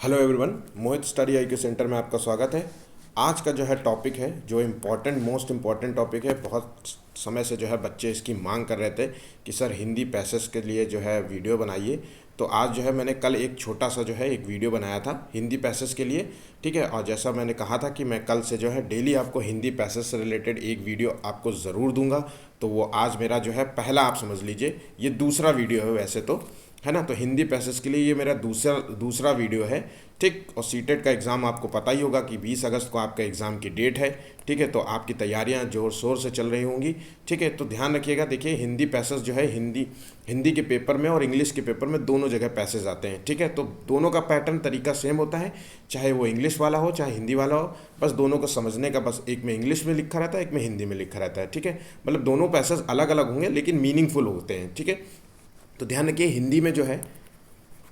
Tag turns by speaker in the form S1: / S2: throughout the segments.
S1: Hello everyone, Mohit study I Q centre में आपका स्वागत है। आज का जो है टॉपिक है जो मोस्ट इम्पॉर्टेंट टॉपिक है। बहुत समय से जो है बच्चे इसकी मांग कर रहे थे कि सर हिंदी पैसेज के लिए जो है वीडियो बनाइए। तो आज जो है मैंने कल एक छोटा सा जो है एक वीडियो बनाया था हिंदी पैसेज के लिए, ठीक है। और जैसा मैंने कहा था कि मैं कल से जो है डेली आपको हिंदी पैसेज से रिलेटेड एक वीडियो आपको ज़रूर दूंगा, तो वो आज मेरा जो है पहला, आप समझ लीजिए ये दूसरा वीडियो है वैसे तो, है ना। तो हिंदी पैसेज के लिए ये मेरा दूसरा वीडियो है, ठीक। और सीटेट का एग्ज़ाम आपको पता ही होगा कि 20 अगस्त को आपका एग्ज़ाम की डेट है, ठीक है। तो आपकी तैयारियां जोर शोर से चल रही होंगी, ठीक है। तो ध्यान रखिएगा, देखिए हिंदी पैसेज जो है हिंदी के पेपर में और इंग्लिश के पेपर में दोनों जगह पैसेज आते हैं, ठीक है। तो दोनों का पैटर्न तरीका सेम होता है, चाहे वो इंग्लिश वाला हो चाहे हिंदी वाला हो। बस दोनों को समझने का, बस एक में इंग्लिश में लिखा रहता है, एक में हिंदी में लिखा रहता है, ठीक है। मतलब दोनों पैसेज अलग अलग होंगे लेकिन मीनिंगफुल होते हैं, ठीक है। तो ध्यान रखिए, हिंदी में जो है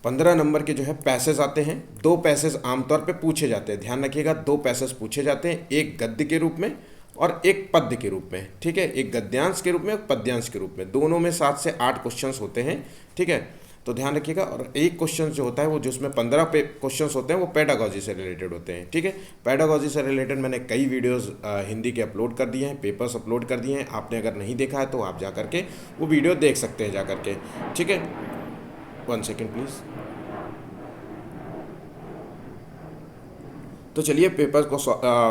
S1: 15 नंबर के जो है पैसेज आते हैं। दो पैसेज आमतौर पे पूछे जाते हैं, ध्यान रखिएगा, दो पैसेज पूछे जाते हैं, एक गद्य के रूप में और एक पद्य के रूप में, ठीक है। एक गद्यांश के रूप में और पद्यांश के रूप में, दोनों में 7 से 8 क्वेश्चंस होते हैं, ठीक है। तो ध्यान रखिएगा। और एक क्वेश्चन जो होता है वो, जिसमें 15 क्वेश्चंस होते हैं, वो पेडागॉजी से रिलेटेड होते हैं, ठीक है। पेडागॉजी से रिलेटेड मैंने कई वीडियोस हिंदी के अपलोड कर दिए हैं, पेपर्स अपलोड कर दिए हैं। आपने अगर नहीं देखा है तो आप जा करके वो वीडियो देख सकते हैं जा करके, ठीक है। 1 सेकेंड प्लीज़। तो चलिए पेपर को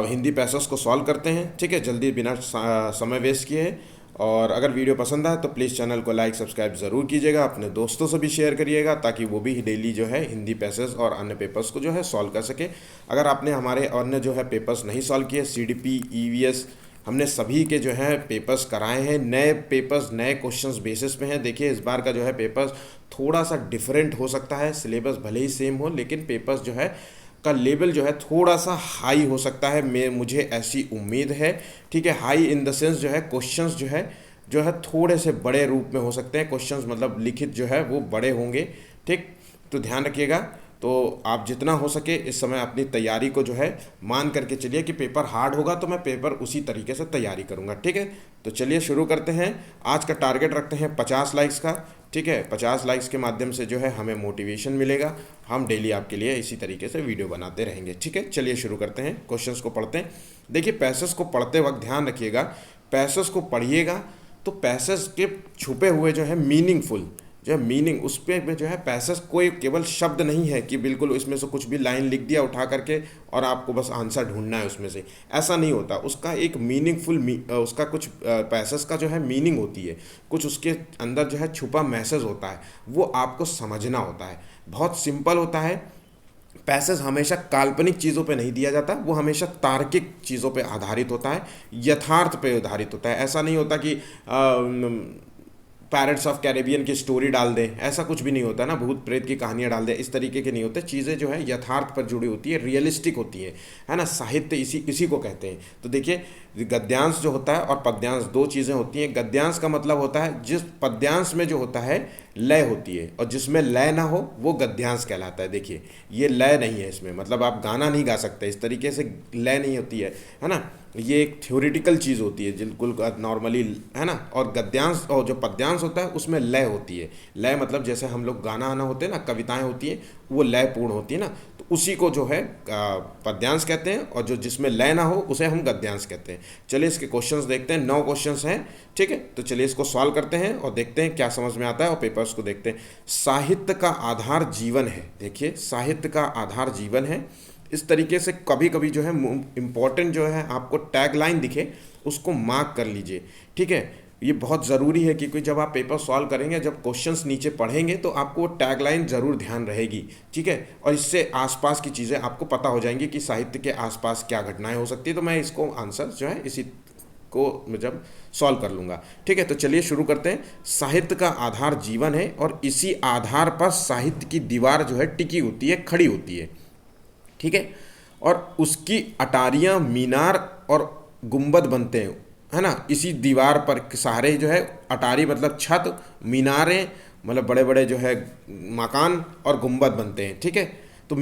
S1: हिंदी पैसेज को सॉल्व करते हैं, ठीक है, जल्दी, बिना समय वेस्ट किए। और अगर वीडियो पसंद आए तो प्लीज़ चैनल को लाइक सब्सक्राइब ज़रूर कीजिएगा, अपने दोस्तों से भी शेयर करिएगा ताकि वो भी डेली जो है हिंदी पैसेज और अन्य पेपर्स को जो है सॉल्व कर सके। अगर आपने हमारे अन्य जो है पेपर्स नहीं सॉल्व किए, CDP, EVS, हमने सभी के जो है पेपर्स कराए हैं। नए पेपर्स नए क्वेश्चंस बेसिस पे हैं। देखिए इस बार का जो है पेपर्स थोड़ा सा डिफरेंट हो सकता है, सिलेबस भले ही सेम हो लेकिन पेपर्स जो है का लेवल जो है थोड़ा सा हाई हो सकता है, मुझे ऐसी उम्मीद है, ठीक है। हाई इन द सेंस जो है क्वेश्चंस जो है थोड़े से बड़े रूप में हो सकते हैं। क्वेश्चंस मतलब लिखित जो है वो बड़े होंगे, ठीक। तो ध्यान रखिएगा। तो आप जितना हो सके इस समय अपनी तैयारी को जो है मान करके चलिए कि पेपर हार्ड होगा तो मैं पेपर उसी तरीके से तैयारी करूंगा, ठीक है। तो चलिए शुरू करते हैं। आज का टारगेट रखते हैं 50 लाइक्स का, ठीक है। 50 लाइक्स के माध्यम से जो है हमें मोटिवेशन मिलेगा। हम डेली आपके लिए इसी तरीके से वीडियो बनाते रहेंगे, ठीक है। चलिए शुरू करते हैं, क्वेश्चंस को पढ़ते हैं। देखिए पैसेज को पढ़ते वक्त ध्यान रखिएगा, पैसेज को पढ़िएगा तो पैसेज के छुपे हुए जो है मीनिंगफुल जो है मीनिंग, उस पर जो है पैसेज कोई केवल शब्द नहीं है कि बिल्कुल इसमें से कुछ भी लाइन लिख दिया उठा करके और आपको बस आंसर ढूंढना है उसमें से, ऐसा नहीं होता। उसका एक उसका कुछ पैसेज का जो है मीनिंग होती है, कुछ उसके अंदर जो है छुपा मैसेज होता है, वो आपको समझना होता है। बहुत सिंपल होता है। पैसेज हमेशा काल्पनिक चीज़ों पे नहीं दिया जाता, वो हमेशा तार्किक चीज़ों पे आधारित होता है, यथार्थ पे आधारित होता है। ऐसा नहीं होता कि पैरट्स ऑफ कैरेबियन की स्टोरी डाल दें, ऐसा कुछ भी नहीं होता ना, भूत प्रेत की कहानियाँ डाल दें, इस तरीके के नहीं होते। चीज़ें जो है यथार्थ पर जुड़ी होती है, रियलिस्टिक होती है ना। साहित्य इसी को कहते हैं। तो देखिए गद्यांश जो होता है और पद्यांश, दो चीज़ें होती हैं। गद्यांश का मतलब होता है जिस पद्यांश में जो होता है लय होती है, और जिसमें लय ना हो वो गद्यांश कहलाता है। देखिए ये लय नहीं है इसमें, मतलब आप गाना नहीं गा सकते, इस तरीके से लय नहीं होती है ना। ये एक थ्योरेटिकल चीज़ होती है बिल्कुल नॉर्मली, है ना। और गद्यांश और जो पद्यांश होता है उसमें लय होती है। लय मतलब जैसे हम लोग गाना आना होते हैं ना, कविताएं होती हैं, वो लय पूर्ण होती है ना, तो उसी को जो है पद्यांश कहते हैं, और जो जिसमें लय ना हो उसे हम गद्यांश कहते हैं। चलिए इसके क्वेश्चंस देखते हैं। 9 क्वेश्चंस हैं, ठीक है। तो चलिए इसको सॉल्व करते हैं और देखते हैं क्या समझ में आता है, और पेपर्स को देखते हैं। साहित्य का आधार जीवन है। देखिए साहित्य का आधार जीवन है, इस तरीके से कभी कभी जो है इम्पोर्टेंट जो है आपको टैग लाइन दिखे उसको मार्क कर लीजिए, ठीक है। ये बहुत ज़रूरी है क्योंकि जब आप पेपर सॉल्व करेंगे, जब क्वेश्चंस नीचे पढ़ेंगे तो आपको टैग लाइन ज़रूर ध्यान रहेगी, ठीक है। और इससे आसपास की चीज़ें आपको पता हो जाएंगी कि साहित्य के आसपास क्या घटनाएं हो सकती है। तो मैं इसको आंसर जो है इसी को जब सॉल्व कर लूँगा, ठीक है। तो चलिए शुरू करते हैं। साहित्य का आधार जीवन है और इसी आधार पर साहित्य की दीवार जो है टिकी होती है, खड़ी होती है, ठीक है। और उसकी अटारियाँ, मीनार और गुंबद बनते हैं, है ना। इसी दीवार पर सहारे जो है, अटारी मतलब छत, मीनारें मतलब बड़े बड़े जो है मकान, और गुंबद बनते हैं, ठीक है। तो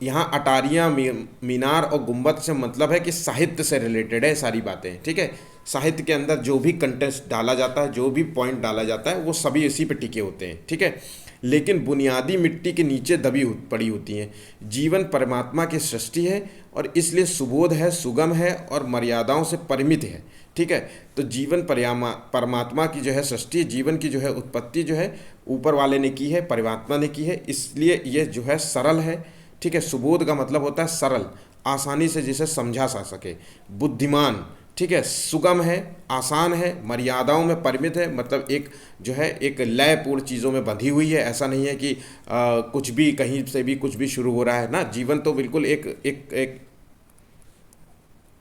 S1: यहाँ अटारियाँ, मीनार और गुंबद से मतलब है कि साहित्य से रिलेटेड है सारी बातें, ठीक है। साहित्य के अंदर जो भी कंटेंट डाला जाता है, जो भी पॉइंट डाला जाता है, वो सभी इसी पे टिके होते हैं, ठीक है। लेकिन बुनियादी मिट्टी के नीचे दबी पड़ी होती हैं। जीवन परमात्मा की सृष्टि है और इसलिए सुबोध है, सुगम है और मर्यादाओं से परिमित है। ठीक है, तो जीवन परमात्मा की जो है सृष्टि, जीवन की जो है उत्पत्ति जो है ऊपर वाले ने की है, परमात्मा ने की है, इसलिए यह जो है सरल है। ठीक है, सुबोध का मतलब होता है सरल, आसानी से जिसे समझा जा सके, बुद्धिमान। ठीक है, सुगम है, आसान है, मर्यादाओं में परिमित है, मतलब एक जो है एक लयपूर्ण चीज़ों में बंधी हुई है। ऐसा नहीं है कि कुछ भी कहीं से भी कुछ भी शुरू हो रहा है ना। जीवन तो बिल्कुल एक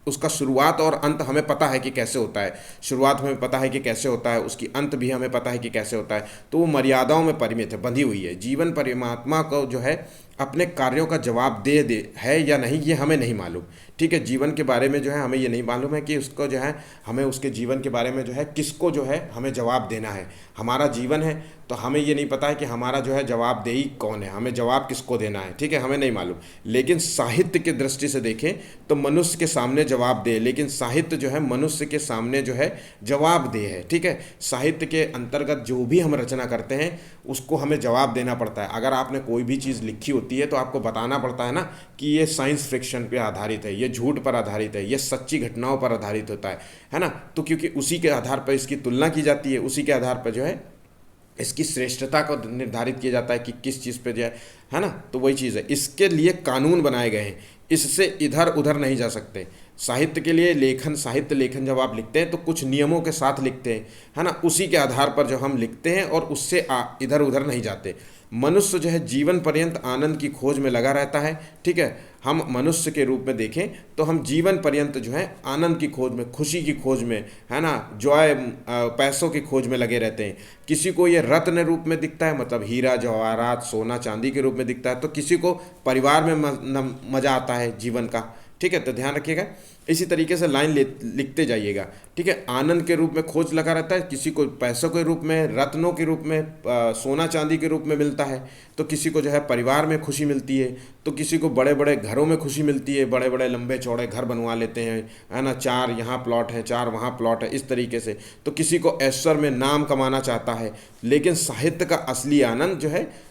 S1: उसका शुरुआत और अंत हमें पता है कि कैसे होता है। शुरुआत हमें पता है कि कैसे होता है, उसकी अंत भी हमें पता है कि कैसे होता है। तो वो मर्यादाओं में परिमित है, बंधी हुई है। जीवन परमात्मा को जो है अपने कार्यों का जवाब दे है या नहीं, ये हमें नहीं मालूम। ठीक है, जीवन के बारे में जो है हमें ये नहीं मालूम है कि उसको जो है हमें उसके जीवन के बारे में जो है किसको जो है हमें जवाब देना है। हमारा जीवन है तो हमें ये नहीं पता है कि हमारा जो है जवाबदेही कौन है, हमें जवाब किसको देना है। ठीक है, हमें नहीं मालूम। लेकिन साहित्य की दृष्टि से देखें तो मनुष्य के सामने जवाब दे, लेकिन साहित्य जो है मनुष्य के सामने जो है जवाब दे है। ठीक है, साहित्य के अंतर्गत जो भी हम रचना करते हैं उसको हमें जवाब देना पड़ता है। अगर आपने कोई भी चीज़ लिखी होती है तो आपको बताना पड़ता है ना कि ये साइंस फिक्शन पे आधारित है, ये झूठ पर आधारित है, ये सच्ची घटनाओं पर आधारित होता है ना। तो क्योंकि उसी के आधार पर इसकी तुलना की जाती है, उसी के आधार पर जो है इसकी श्रेष्ठता को निर्धारित किया जाता है कि किस चीज़ पे जो है ना। तो वही चीज़ है, इसके लिए कानून बनाए गए हैं, इससे इधर उधर नहीं जा सकते। साहित्य के लिए लेखन, साहित्य लेखन जब आप लिखते हैं तो कुछ नियमों के साथ लिखते हैं, है ना। उसी के आधार पर जो हम लिखते हैं और उससे इधर उधर नहीं जाते। मनुष्य जो है जीवन पर्यंत आनंद की खोज में लगा रहता है। ठीक है, हम मनुष्य के रूप में देखें तो हम जीवन पर्यंत जो है आनंद की खोज में, खुशी की खोज में, है ना, जॉय, पैसों की खोज में लगे रहते हैं। किसी को ये रत्न रूप में दिखता है, मतलब हीरा जवाहरात सोना चांदी के रूप में दिखता है, तो किसी को परिवार में मज़ा आता है जीवन का। ठीक है, तो ध्यान रखिएगा, इसी तरीके से लाइन लिखते जाइएगा। ठीक है, आनंद के रूप में खोज लगा रहता है, किसी को पैसों के रूप में, रत्नों के रूप में, सोना चांदी के रूप में मिलता है, तो किसी को जो है परिवार में खुशी मिलती है, तो किसी को बड़े बड़े घरों में खुशी मिलती है, बड़े बड़े लंबे चौड़े घर बनवा लेते हैं, है ना, 4 यहाँ प्लॉट है, 4 वहाँ प्लॉट है, इस तरीके से। तो किसी को ऐश्वर्य में नाम कमाना चाहता है। लेकिन साहित्य का असली आनंद जो है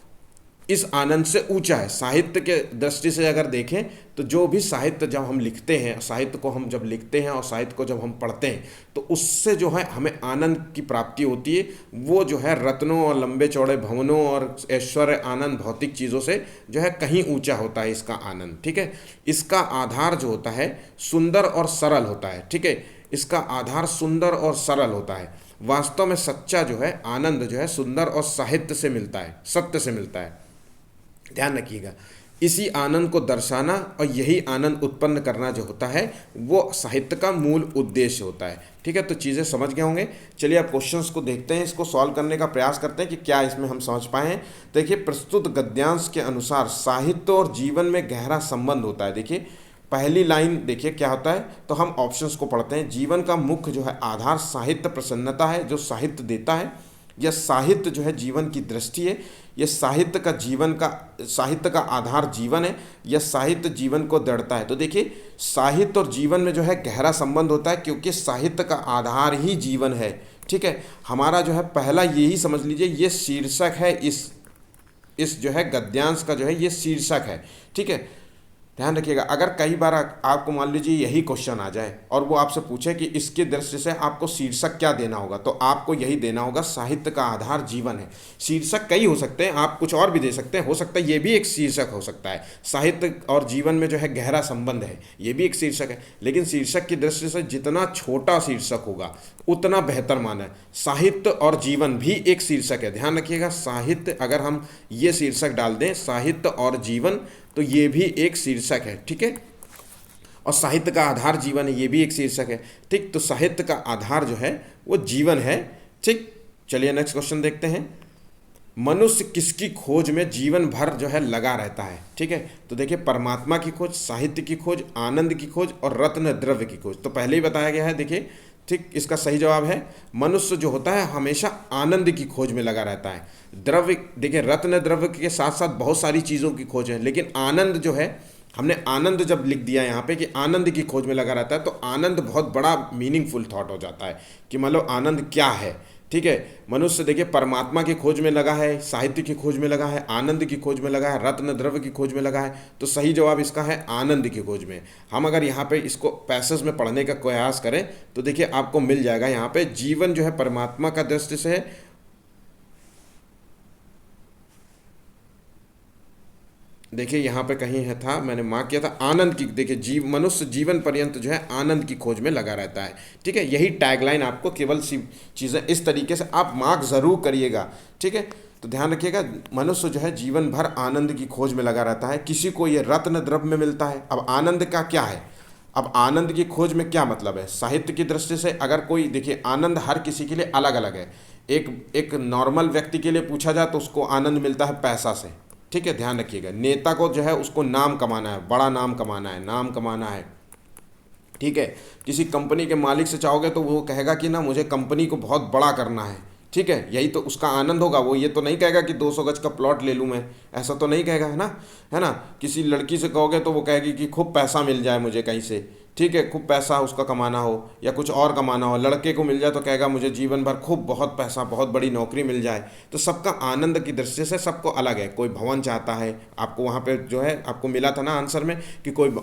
S1: इस आनंद से ऊंचा है। साहित्य के दृष्टि से अगर देखें तो जो भी साहित्य जब हम लिखते हैं, साहित्य को हम जब लिखते हैं और साहित्य को जब हम पढ़ते हैं तो उससे जो है हमें आनंद की प्राप्ति होती है। वो जो है रत्नों और लंबे चौड़े भवनों और ऐश्वर्य आनंद भौतिक चीज़ों से जो है कहीं ऊंचा होता है इसका आनंद। ठीक है, इसका आधार जो होता है सुंदर और सरल होता है। ठीक है, इसका आधार सुंदर और सरल होता है। वास्तव में सच्चा जो है आनंद जो है सुंदर और साहित्य से मिलता है, सत्य से मिलता है। ध्यान रखिएगा, इसी आनंद को दर्शाना और यही आनंद उत्पन्न करना जो होता है वो साहित्य का मूल उद्देश्य होता है। ठीक है, तो चीज़ें समझ गए होंगे। चलिए अब क्वेश्चंस को देखते हैं, इसको सॉल्व करने का प्रयास करते हैं कि क्या इसमें हम समझ पाए हैं। देखिए, प्रस्तुत गद्यांश के अनुसार साहित्य और जीवन में गहरा संबंध होता है। देखिए पहली लाइन देखिए क्या होता है, तो हम ऑप्शंस को पढ़ते हैं। जीवन का मुख्य जो है आधार साहित्य प्रसन्नता है, जो साहित्य देता है। यह साहित्य जो है जीवन की दृष्टि है। यह साहित्य का आधार जीवन है। यह साहित्य जीवन को दृढ़ता है। तो देखिए साहित्य और जीवन में जो है गहरा संबंध होता है, क्योंकि साहित्य का आधार ही जीवन है। ठीक है, हमारा जो है पहला यही समझ लीजिए, ये शीर्षक है, इस जो है गद्यांश का जो है ये शीर्षक है। ठीक है, ध्यान रखिएगा, अगर कई बार आपको मान लीजिए यही क्वेश्चन आ जाए और वो आपसे पूछे कि इसके दृष्टि से आपको शीर्षक क्या देना होगा, तो आपको यही देना होगा, साहित्य का आधार जीवन है। शीर्षक कई हो सकते हैं, आप कुछ और भी दे सकते हैं, हो सकता है ये भी एक शीर्षक हो सकता है। साहित्य और जीवन में जो है गहरा संबंध है, ये भी एक शीर्षक है। लेकिन शीर्षक की दृष्टि से जितना छोटा शीर्षक होगा उतना बेहतर माना है। साहित्य और जीवन भी एक शीर्षक है। ध्यान रखिएगा, साहित्य अगर हम ये शीर्षक डाल दें, साहित्य और जीवन, तो ये भी एक शीर्षक है। ठीक है, और साहित्य का आधार जीवन है, ये भी एक शीर्षक है। ठीक, तो साहित्य का आधार जो है वो जीवन है। ठीक, चलिए नेक्स्ट क्वेश्चन देखते हैं। मनुष्य किसकी खोज में जीवन भर जो है लगा रहता है? ठीक है, तो देखिए परमात्मा की खोज, साहित्य की खोज, आनंद की खोज और रत्न द्रव्य की खोज। तो पहले ही बताया गया है। देखिए ठीक, इसका सही जवाब है मनुष्य जो होता है हमेशा आनंद की खोज में लगा रहता है। द्रव्य, देखिए रत्न द्रव्य के साथ साथ बहुत सारी चीज़ों की खोज है, लेकिन आनंद जो है, हमने आनंद जब लिख दिया यहाँ पे कि आनंद की खोज में लगा रहता है, तो आनंद बहुत बड़ा मीनिंगफुल थॉट हो जाता है कि मतलब आनंद क्या है। ठीक है। मनुष्य देखिए परमात्मा की खोज में लगा है, साहित्य की खोज में लगा है, आनंद की खोज में लगा है, रत्न द्रव्य की खोज में लगा है। तो सही जवाब इसका है आनंद की खोज में। हम अगर यहाँ पे इसको पैसेज में पढ़ने का प्रयास करें तो देखिए आपको मिल जाएगा यहाँ पे, जीवन जो है परमात्मा का दृष्टि से है। देखिए यहाँ पे कहीं है था, मैंने मार्क किया था आनंद की। देखिए मनुष्य जीवन पर्यंत जो है आनंद की खोज में लगा रहता है। ठीक है, यही टैगलाइन आपको केवल सी चीज़ें इस तरीके से आप मार्क ज़रूर करिएगा। ठीक है, तो ध्यान रखिएगा, मनुष्य जो है जीवन भर आनंद की खोज में लगा रहता है। किसी को ये रत्न द्रव्य में मिलता है। अब आनंद का क्या है, अब आनंद की खोज में क्या मतलब है साहित्य की दृष्टि से। अगर कोई देखिए, आनंद हर किसी के लिए अलग अलग है। एक एक नॉर्मल व्यक्ति के लिए पूछा जाए तो उसको आनंद मिलता है पैसा से। ठीक है, ध्यान रखिएगा। नेता को जो है उसको नाम कमाना है, बड़ा नाम कमाना है, नाम कमाना है। ठीक है, किसी कंपनी के मालिक से चाहोगे तो वो कहेगा कि ना मुझे कंपनी को बहुत बड़ा करना है। ठीक है, यही तो उसका आनंद होगा। वो ये तो नहीं कहेगा कि 200 गज का प्लॉट ले लूँ मैं, ऐसा तो नहीं कहेगा, है ना। है ना, किसी लड़की से कहोगे तो वो कहेगी कि खूब पैसा मिल जाए मुझे कहीं से। ठीक है, खूब पैसा उसका कमाना हो या कुछ और कमाना हो। लड़के को मिल जाए तो कहेगा मुझे जीवन भर खूब बहुत पैसा, बहुत बड़ी नौकरी मिल जाए। तो सबका आनंद की दृष्टि से सबको अलग है। कोई भवन चाहता है, आपको वहाँ पे जो है आपको मिला था ना आंसर में कि कोई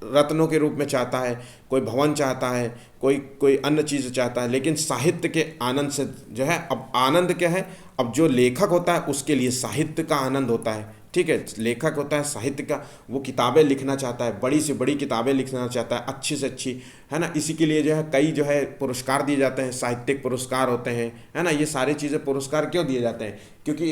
S1: रत्नों के रूप में चाहता है, कोई भवन चाहता है, कोई कोई अन्य चीज़ चाहता है। लेकिन साहित्य के आनंद से जो है, अब आनंद क्या है, अब जो लेखक होता है उसके लिए साहित्य का आनंद होता है। ठीक है, लेखक होता है साहित्य का, वो किताबें लिखना चाहता है, बड़ी से बड़ी किताबें लिखना चाहता है, अच्छी से अच्छी, है ना। इसी के लिए जो है कई जो है पुरस्कार दिए जाते हैं, साहित्यिक पुरस्कार होते हैं, है ना। ये सारी चीज़ें पुरस्कार क्यों दिए जाते हैं, क्योंकि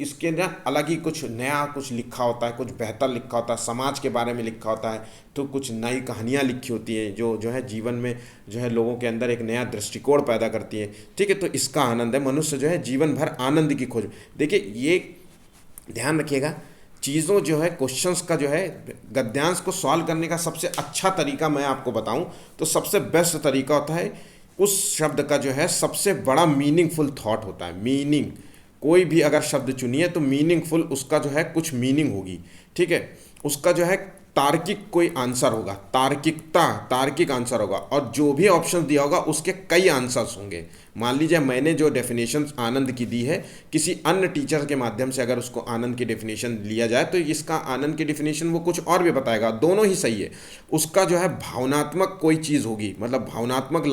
S1: इसके ना अलग ही कुछ नया कुछ लिखा होता है, कुछ बेहतर लिखा होता है, समाज के बारे में लिखा होता है। तो कुछ नई कहानियाँ लिखी होती हैं जो जो है जीवन में जो है लोगों के अंदर एक नया दृष्टिकोण पैदा करती है। ठीक है, तो इसका आनंद है। मनुष्य जो है जीवन भर आनंद की खोज। देखिए ये ध्यान रखिएगा, चीज़ों जो है क्वेश्चंस का जो है गद्यांश को सॉल्व करने का सबसे अच्छा तरीका मैं आपको बताऊं तो सबसे बेस्ट तरीका होता है उस शब्द का जो है सबसे बड़ा मीनिंगफुल थॉट होता है। मीनिंग, कोई भी अगर शब्द चुनिए तो मीनिंगफुल उसका जो है कुछ मीनिंग होगी। ठीक है, उसका जो है तार्किक कोई आंसर होगा, तार्किक आंसर होगा, और जो भी ऑप्शन दिया होगा उसके कई आंसर्स होंगे। मान लीजिए मैंने जो डेफिनेशन आनंद की दी है, किसी अन्य टीचर के माध्यम से अगर उसको आनंद की डेफिनेशन लिया जाए तो इसका आनंद की डेफिनेशन वो कुछ और भी बताएगा, दोनों ही सही है। उसका जो है भावनात्मक कोई चीज़ होगी, मतलब भावनात्मक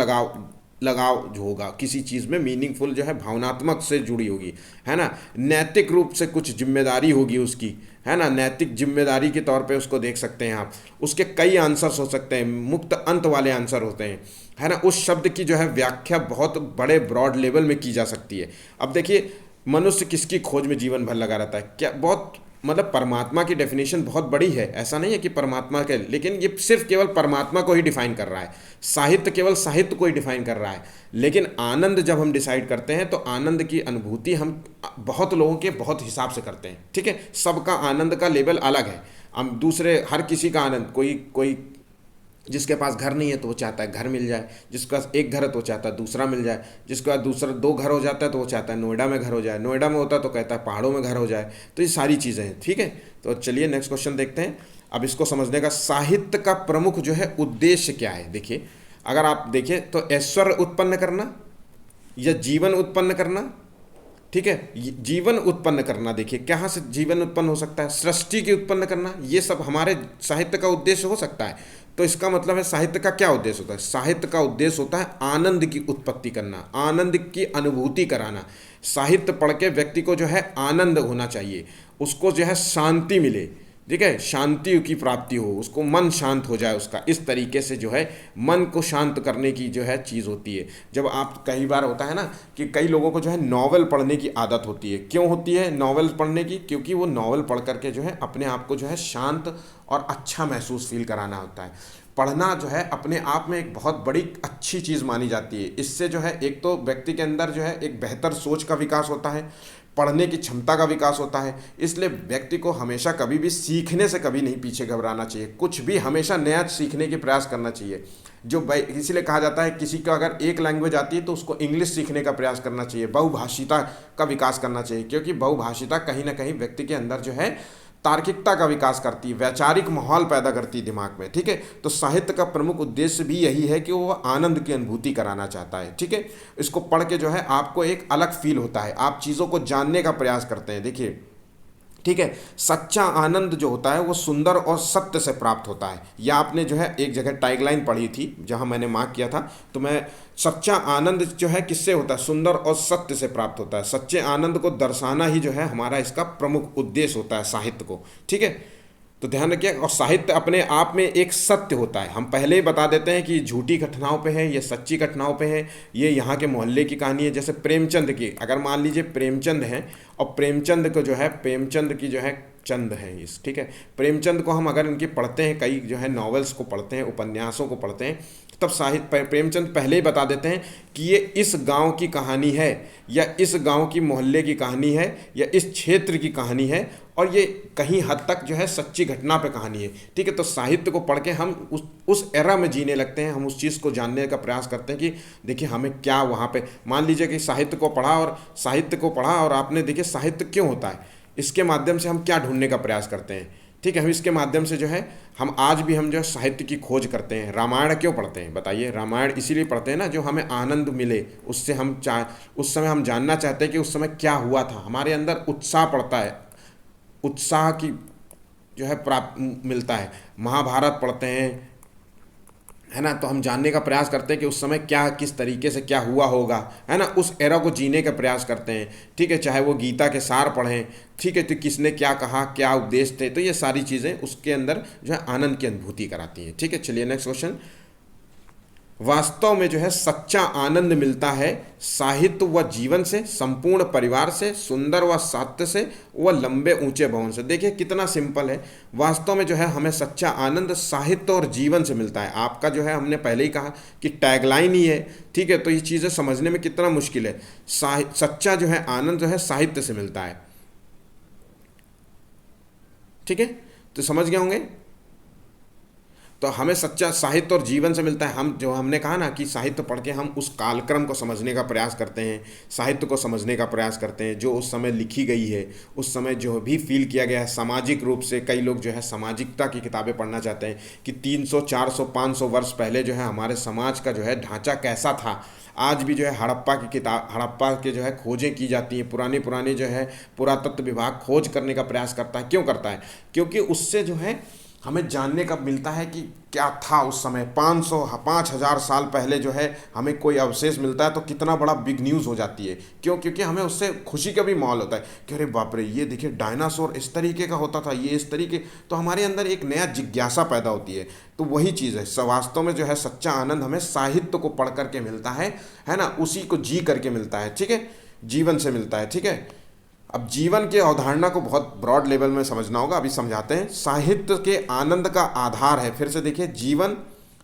S1: लगाव जो होगा किसी चीज़ में, मीनिंगफुल जो है भावनात्मक से जुड़ी होगी, है ना। नैतिक रूप से कुछ जिम्मेदारी होगी उसकी, है ना, नैतिक जिम्मेदारी के तौर पे उसको देख सकते हैं आप। उसके कई आंसर्स हो सकते हैं, मुक्त अंत वाले आंसर होते हैं, है ना। उस शब्द की जो है व्याख्या बहुत बड़े ब्रॉड लेवल में की जा सकती है। अब देखिए मनुष्य किसकी खोज में जीवन भर लगा रहता है, क्या बहुत मतलब परमात्मा की डेफिनेशन बहुत बड़ी है, ऐसा नहीं है कि परमात्मा के, लेकिन ये सिर्फ केवल परमात्मा को ही डिफाइन कर रहा है। साहित्य केवल साहित्य को ही डिफाइन कर रहा है। लेकिन आनंद जब हम डिसाइड करते हैं तो आनंद की अनुभूति हम बहुत लोगों के बहुत हिसाब से करते हैं। ठीक है, सबका आनंद का लेवल अलग है। हम दूसरे हर किसी का आनंद, कोई कोई जिसके पास घर नहीं है तो वो चाहता है घर मिल जाए, जिसके पास एक घर है तो वो चाहता है दूसरा मिल जाए, जिसके पास दूसरा 2 घर हो जाता है तो वो चाहता है नोएडा में घर हो जाए, नोएडा में होता है तो कहता है पहाड़ों में घर हो जाए। तो ये सारी चीज़ें हैं। ठीक है, तो चलिए नेक्स्ट क्वेश्चन देखते हैं। अब इसको समझने का साहित्य का प्रमुख जो है उद्देश्य क्या है। देखिए अगर आप देखिए तो ऐश्वर्य उत्पन्न करना या जीवन उत्पन्न करना। ठीक है, जीवन उत्पन्न करना, देखिए कहाँ से जीवन उत्पन्न हो सकता है, सृष्टि की उत्पन्न करना, ये सब हमारे साहित्य का उद्देश्य हो सकता है। तो इसका मतलब है साहित्य का क्या उद्देश्य होता है, साहित्य का उद्देश्य होता है आनंद की उत्पत्ति करना, आनंद की अनुभूति कराना। साहित्य पढ़ के व्यक्ति को जो है आनंद होना चाहिए, उसको जो है शांति मिले। ठीक है, शांति की प्राप्ति हो, उसको मन शांत हो जाए उसका। इस तरीके से जो है मन को शांत करने की जो है चीज़ होती है। जब आप कई बार होता है ना कि कई लोगों को जो है नॉवेल पढ़ने की आदत होती है। क्यों होती है नॉवेल पढ़ने की, क्योंकि वो नॉवेल पढ़ करके जो है अपने आप को जो है शांत और अच्छा महसूस फील कराना होता है। पढ़ना जो है अपने आप में एक बहुत बड़ी अच्छी चीज़ मानी जाती है। इससे जो है एक तो व्यक्ति के अंदर जो है एक बेहतर सोच का विकास होता है, पढ़ने की क्षमता का विकास होता है। इसलिए व्यक्ति को हमेशा कभी भी सीखने से कभी नहीं पीछे घबराना चाहिए, कुछ भी हमेशा नया सीखने की प्रयास करना चाहिए। जो इसीलिए कहा जाता है किसी का अगर एक लैंग्वेज आती है तो उसको इंग्लिश सीखने का प्रयास करना चाहिए, बहुभाषिता का विकास करना चाहिए, क्योंकि बहुभाषिता कहीं ना कहीं व्यक्ति के अंदर जो है तार्किकता का विकास करती है, वैचारिक माहौल पैदा करती है दिमाग में, ठीक है। तो साहित्य का प्रमुख उद्देश्य भी यही है कि वो आनंद की अनुभूति कराना चाहता है, ठीक है। इसको पढ़ के जो है आपको एक अलग फील होता है, आप चीज़ों को जानने का प्रयास करते हैं, देखिए, ठीक है। सच्चा आनंद जो होता है वो सुंदर और सत्य से प्राप्त होता है। या आपने जो है एक जगह टैगलाइन पढ़ी थी जहां मैंने मार्क किया था, तो मैं सच्चा आनंद जो है किससे होता है, सुंदर और सत्य से प्राप्त होता है। सच्चे आनंद को दर्शाना ही जो है हमारा इसका प्रमुख उद्देश्य होता है साहित्य को, ठीक है। तो ध्यान रखिए, और साहित्य अपने आप में एक सत्य होता है। हम पहले ही बता देते हैं कि झूठी घटनाओं पे है, ये सच्ची घटनाओं पे है, ये यहाँ के मोहल्ले की कहानी है। जैसे प्रेमचंद की, अगर मान लीजिए प्रेमचंद हैं और प्रेमचंद को जो है, प्रेमचंद की जो है चंद है इस, ठीक है। प्रेमचंद को हम अगर इनकी पढ़ते हैं, कई जो है नॉवेल्स को पढ़ते हैं, उपन्यासों को पढ़ते हैं, तब साहित्य प्रेमचंद पहले ही बता देते हैं कि ये इस गांव की कहानी है, या इस गांव की मोहल्ले की कहानी है, या इस क्षेत्र की कहानी है, और ये कहीं हद तक जो है सच्ची घटना पे कहानी है, ठीक है। तो साहित्य को पढ़ के हम उस एरा में जीने लगते हैं, हम उस चीज़ को जानने का प्रयास करते हैं कि देखिए हमें क्या वहाँ पे, मान लीजिए कि साहित्य को पढ़ा और आपने देखिए साहित्य क्यों होता है, इसके माध्यम से हम क्या ढूंढने का प्रयास करते हैं, ठीक है। हम इसके माध्यम से जो है हम आज भी हम जो है साहित्य की खोज करते हैं। रामायण क्यों पढ़ते हैं बताइए? रामायण इसीलिए पढ़ते हैं ना, जो हमें आनंद मिले, उससे हम उस समय हम जानना चाहते हैं कि उस समय क्या हुआ था, हमारे अंदर उत्साह पड़ता है, उत्साह की जो है प्राप्त मिलता है। महाभारत पढ़ते हैं, है ना, तो हम जानने का प्रयास करते हैं कि उस समय क्या, किस तरीके से क्या हुआ होगा, है ना, उस एरा को जीने का प्रयास करते हैं, ठीक है। चाहे वो गीता के सार पढ़ें, ठीक है, तो किसने क्या कहा, क्या उपदेश थे, तो ये सारी चीज़ें उसके अंदर जो है आनंद की अनुभूति कराती हैं, ठीक है। चलिए नेक्स्ट क्वेश्चन। वास्तव में जो है सच्चा आनंद मिलता है साहित्य व जीवन से, संपूर्ण परिवार से, सुंदर व सत्य से, व लंबे ऊंचे भवन से। देखिए कितना सिंपल है। वास्तव में जो है हमें सच्चा आनंद साहित्य और जीवन से मिलता है। आपका जो है हमने पहले ही कहा कि टैगलाइन ही है, ठीक है। तो ये चीज़ें समझने में कितना मुश्किल है। सच्चा जो है आनंद जो है साहित्य से मिलता है, ठीक है। तो समझ गए होंगे। तो हमें सच्चा साहित्य और जीवन से मिलता है। हम जो हमने कहा ना कि साहित्य पढ़ के हम उस कालक्रम को समझने का प्रयास करते हैं, साहित्य को समझने का प्रयास करते हैं जो उस समय लिखी गई है, उस समय जो भी फील किया गया है सामाजिक रूप से। कई लोग जो है सामाजिकता की किताबें पढ़ना चाहते हैं कि 300, 400, 500 वर्ष पहले जो है हमारे समाज का जो है ढांचा कैसा था। आज भी जो है हड़प्पा के जो है खोजें की जाती हैं, पुरानी जो है पुरातत्व विभाग खोज करने का प्रयास करता है। क्यों करता है? क्योंकि उससे जो है हमें जानने का मिलता है कि क्या था उस समय। 5,000 साल पहले जो है हमें कोई अवशेष मिलता है तो कितना बड़ा बिग न्यूज़ हो जाती है। क्यों? क्योंकि हमें उससे खुशी का भी माहौल होता है कि अरे बाप रे, ये देखिए डायनासोर इस तरीके का होता था, ये इस तरीके, तो हमारे अंदर एक नया जिज्ञासा पैदा होती है। तो वही चीज़ है, वास्तव में जो है सच्चा आनंद हमें साहित्य को पढ़ करके मिलता है ना, उसी को जी करके मिलता है, ठीक है, जीवन से मिलता है, ठीक है। अब जीवन की अवधारणा को बहुत ब्रॉड लेवल में समझना होगा, अभी समझाते हैं। साहित्य के आनंद का आधार है, फिर से देखिए, जीवन,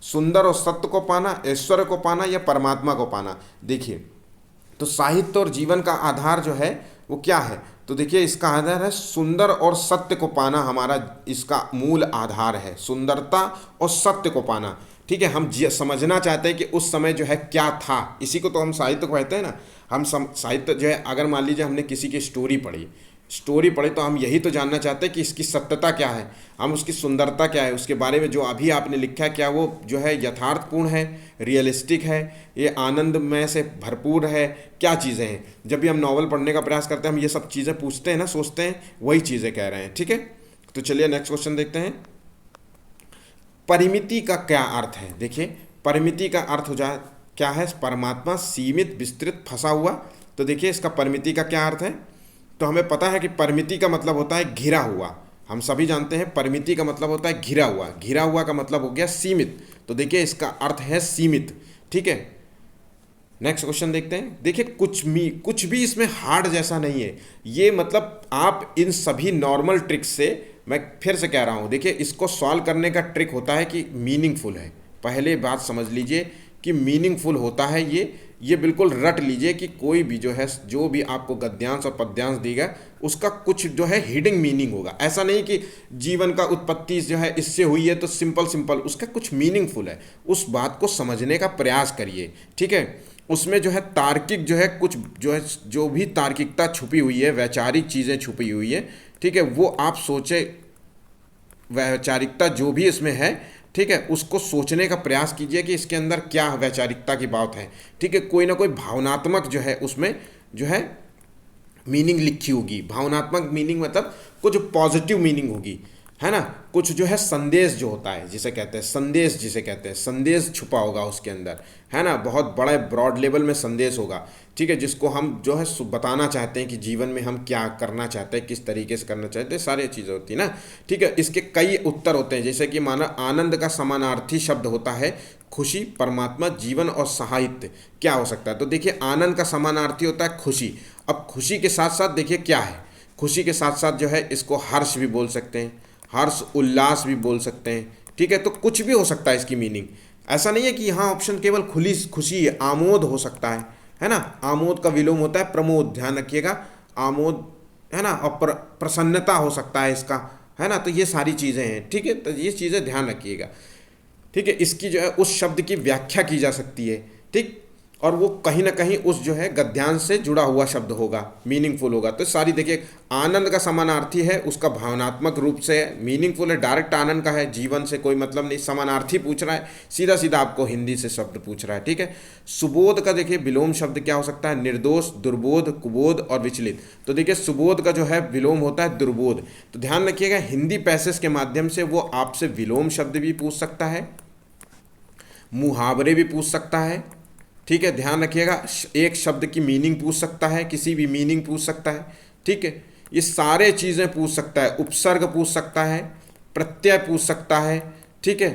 S1: सुंदर और सत्य को पाना, ऐश्वर्य को पाना, या परमात्मा को पाना। देखिए तो साहित्य और जीवन का आधार जो है वो क्या है? तो देखिए इसका आधार है सुंदर और सत्य को पाना, हमारा इसका मूल आधार है, सुंदरता और सत्य को पाना, ठीक है। हम समझना चाहते हैं कि उस समय जो है क्या था, इसी को तो हम साहित्य को कहते हैं ना। हम साहित्य जो है, अगर मान लीजिए हमने किसी की स्टोरी पढ़ी तो हम यही तो जानना चाहते हैं कि इसकी सत्यता क्या है, हम उसकी सुंदरता क्या है, उसके बारे में जो अभी आपने लिखा है क्या वो जो है यथार्थपूर्ण है, रियलिस्टिक है, ये आनंदमय से भरपूर है, क्या चीज़ें हैं। जब भी हम नॉवल पढ़ने का प्रयास करते हैं हम ये सब चीज़ें पूछते हैं ना, सोचते हैं, वही चीज़ें कह रहे हैं, ठीक है। तो चलिए नेक्स्ट क्वेश्चन देखते हैं। परिमिति का क्या अर्थ है? देखिए परिमिति का अर्थ हो जाए क्या है? परमात्मा, सीमित, विस्तृत, फंसा हुआ। तो देखिए इसका परिमिति का क्या अर्थ है? तो हमें पता है कि परिमिति का मतलब होता है घिरा हुआ। हम सभी जानते हैं परिमिति का मतलब होता है घिरा हुआ। घिरा हुआ का मतलब हो गया सीमित। तो देखिए इसका अर्थ है सीमित, ठीक है। नेक्स्ट क्वेश्चन देखते हैं। देखिए कुछ भी इसमें हार्ड जैसा नहीं है। ये मतलब आप इन सभी नॉर्मल ट्रिक्स से, मैं फिर से कह रहा हूँ, देखिए इसको सॉल्व करने का ट्रिक होता है कि मीनिंगफुल है। पहले बात समझ लीजिए कि मीनिंगफुल होता है ये बिल्कुल रट लीजिए कि कोई भी जो है, जो भी आपको गद्यांश और पद्यांश देगा उसका कुछ जो है हिडन मीनिंग होगा। ऐसा नहीं कि जीवन का उत्पत्ति जो है इससे हुई है तो सिंपल, उसका कुछ मीनिंगफुल है। उस बात को समझने का प्रयास करिए, ठीक है। उसमें जो है तार्किक जो है कुछ जो है जो भी तार्किकता छुपी हुई है, वैचारिक चीज़ें छुपी हुई है, ठीक है, वो आप सोचे, वैचारिकता जो भी इसमें है, ठीक है, उसको सोचने का प्रयास कीजिए कि इसके अंदर क्या वैचारिकता की बात है, ठीक है, कोई ना कोई भावनात्मक जो है उसमें जो है मीनिंग लिखी होगी। भावनात्मक मीनिंग मतलब कुछ पॉजिटिव मीनिंग होगी, है ना, कुछ जो है संदेश जो होता है जिसे कहते हैं संदेश, जिसे कहते हैं संदेश छुपा होगा उसके अंदर, है ना, बहुत बड़े ब्रॉड लेवल में संदेश होगा, ठीक है, जिसको हम जो है बताना चाहते हैं कि जीवन में हम क्या करना चाहते हैं, किस तरीके से करना चाहते हैं, सारी चीज़ें होती है ना, ठीक है। इसके कई उत्तर होते हैं, जैसे कि माना आनंद का समानार्थी शब्द होता है खुशी, परमात्मा, जीवन और साहित्य। क्या हो सकता है? तो देखिए आनंद का समानार्थी होता है खुशी। अब खुशी के साथ साथ देखिए क्या है, खुशी के साथ साथ जो है इसको हर्ष भी बोल सकते हैं, हर्ष उल्लास भी बोल सकते हैं, ठीक है, तो कुछ भी हो सकता है इसकी मीनिंग। ऐसा नहीं है कि यहाँ ऑप्शन केवल खुली खुशी है, आमोद हो सकता है ना, आमोद का विलोम होता है प्रमोद, ध्यान रखिएगा, आमोद, है ना, और प्रसन्नता हो सकता है इसका, है ना, तो ये सारी चीज़ें हैं, ठीक है, तो ये चीज़ें ध्यान रखिएगा, ठीक है। इसकी जो है उस शब्द की व्याख्या की जा सकती है, ठीक, और वो कहीं ना कहीं उस जो है गद्यांश से जुड़ा हुआ शब्द होगा, मीनिंगफुल होगा। तो सारी देखिए आनंद का समानार्थी है, उसका भावनात्मक रूप से है, मीनिंगफुल है, डायरेक्ट आनंद का है, जीवन से कोई मतलब नहीं, समानार्थी पूछ रहा है, सीधा सीधा आपको हिंदी से शब्द पूछ रहा है, ठीक है। सुबोध का देखिए विलोम शब्द क्या हो सकता है, निर्दोष, दुर्बोध, कुबोध और विचलित। तो देखिए सुबोध का जो है विलोम होता है दुर्बोध। तो ध्यान रखिएगा हिंदी पैसेज के माध्यम से वो आपसे विलोम शब्द भी पूछ सकता है, मुहावरे भी पूछ सकता है, ठीक है, ध्यान रखिएगा, एक शब्द की मीनिंग पूछ सकता है, किसी भी मीनिंग पूछ सकता है, ठीक है, ये सारे चीज़ें पूछ सकता है, उपसर्ग पूछ सकता है, प्रत्यय पूछ सकता है, ठीक है,